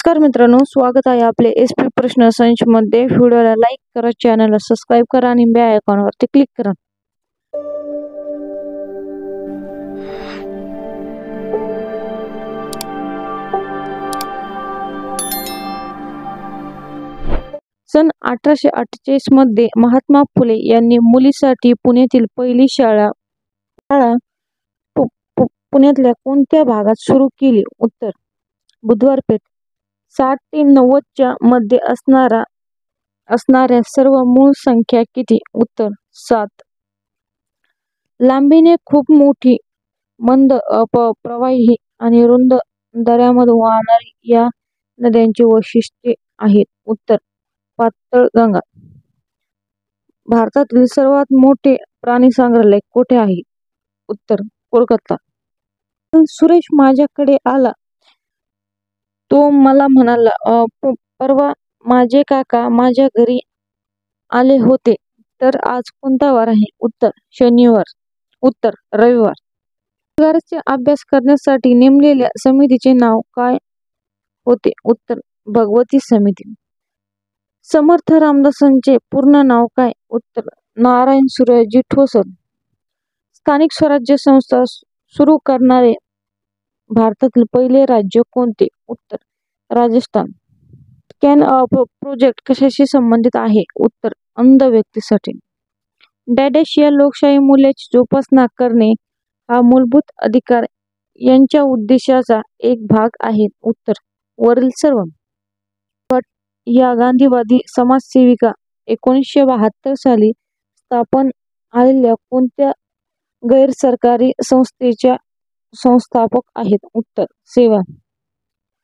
नमस्कार मित्रांनो, स्वागत आहे आपले एसपी प्रश्न संच मध्ये। व्हिडिओला लाईक करा, चॅनलला सबस्क्राइब करा आणि बेल आयकॉनवरती क्लिक करा। सन 1848 मध्ये महात्मा फुले यांनी मुलीसाठी पुण्यातील पहिली शाळा पुण्यातल्या कोणत्या भागात सुरू केली? उत्तर बुधवारपेठ। 60 ते 90 च्या मध्ये असणाऱ्या सर्व मूळ संख्या किती? उत्तर 7। लांबीने खूप मोठी, मंद, प्रवाही आणि रुंद दऱ्यामधून वाहणारी या नद्यांची वैशिष्ट्ये आहेत? उत्तर पातळ गंगा। भारतातील सर्वात मोठे प्राणी संग्रहालय कोठे आहे? उत्तर कोलकाता। सुरेश माझ्याकडे आला, तो मला म्हणाला, परवा माझे काका माझ्या घरी आले होते, तर आज कोणता वार आहे? उत्तर शनिवार। उत्तर रविवार। रोजगाराचा अभ्यास करण्यासाठी नेमलेल्या समितीचे नाव काय होते? उत्तर भगवती समिती। समर्थ रामदासांचे पूर्ण नाव काय? उत्तर नारायण सूर्याजी ठोसर। स्थानिक स्वराज्य संस्था सुरू करणारे भारतातील पहिले राज्य कोणते? उत्तर राजस्थान। स्कॅन प्रोजेक्ट कशाशी संबंधित आहे? उत्तर अंध व्यक्तीसाठी। डॅश या लोकशाही मूल्याची जोपासना करणे हा मूलभूत अधिकार यांच्या उद्देशाचा एक भाग आहे? उत्तर वरील सर्व। भट या गांधीवादी समाजसेविका 1972 साली स्थापन झालेल्या कोणत्या गैरसरकारी संस्थेच्या संस्थापक आहेत? उत्तर सेवा।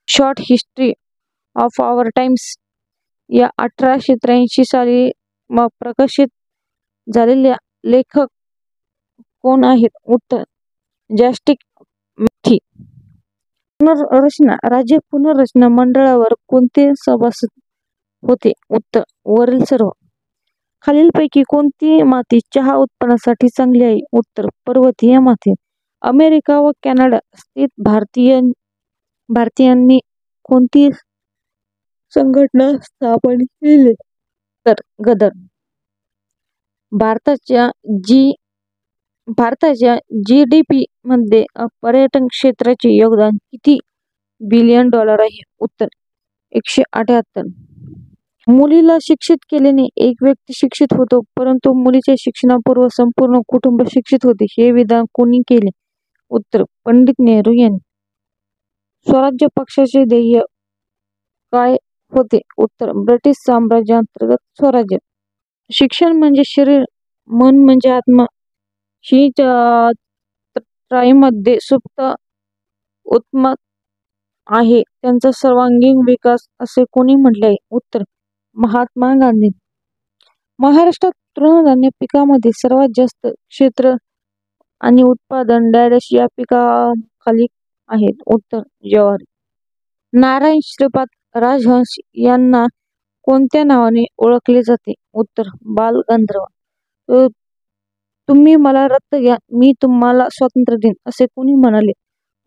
Short history of our times या 1883 साली प्रकाशित झालेल्या लेखक कोण आहेत? उत्तर जस्टिस मॅथी। पुनर्रचना राज्य पुनर्रचना मंडळावर कोणते सभासद होते? उत्तर वरील सर्व। खालीलपैकी कोणती माती चहा उत्पादनासाठी चांगली आहे? उत्तर पर्वतीय माती। अमेरिका व कॅनडा स्थित भारतीयांनी कोणती संघटना स्थापन केली? उत्तर गदर। भारताच्या जीडीपी मध्ये पर्यटन क्षेत्राचे योगदान किती बिलियन डॉलर आहे? उत्तर 178। मुलीला शिक्षित केल्याने एक व्यक्ती शिक्षित होतो, परंतु मुलीच्या शिक्षणापूर्वी संपूर्ण कुटुंब शिक्षित होते, हे विधान कोणी केले? उत्तर पंडित नेहरू यांनी। स्वराज्य पक्षाचे ध्येय काय होते? उत्तर ब्रिटिश साम्राज्याअंतर्गत स्वराज्य। शिक्षण म्हणजे शरीर, मन म्हणजे आत्मा ही त्रयीमध्ये सुप्त उत्तम आहे, त्यांचा सर्वांगीण विकास असे कोणी म्हटले आहे? उत्तर महात्मा गांधी। महाराष्ट्रात तृणधान्य पिकामध्ये सर्वात जास्त क्षेत्र आणि उत्पादन डॅश या पिकाखाली आहेत? उत्तर ज्वारी। नारायण श्रीपाद राजहंस यांना कोणत्या नावाने ओळखले जाते? उत्तर बालगंधर्व। तुम्ही मला रक्त घ्या, मी तुम्हाला स्वातंत्र्य देईन, असे कोणी म्हणाले?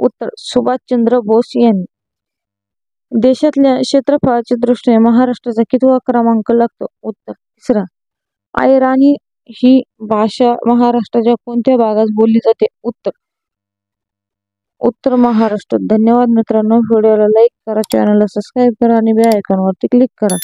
उत्तर सुभाषचंद्र बोस यांनी। देशातल्या क्षेत्रफळाच्या दृष्टीने महाराष्ट्राचा कितवा क्रमांक लागतो? उत्तर 3रा। अहिराणी ही भाषा महाराष्ट्राच्या कोणत्या भागात बोलली जाते? उत्तर महाराष्ट्र। धन्यवाद मित्रांनो, व्हिडिओला लाईक करा, चॅनलला सबस्क्राइब करा आणि बेल आयकॉनवरती क्लिक करा।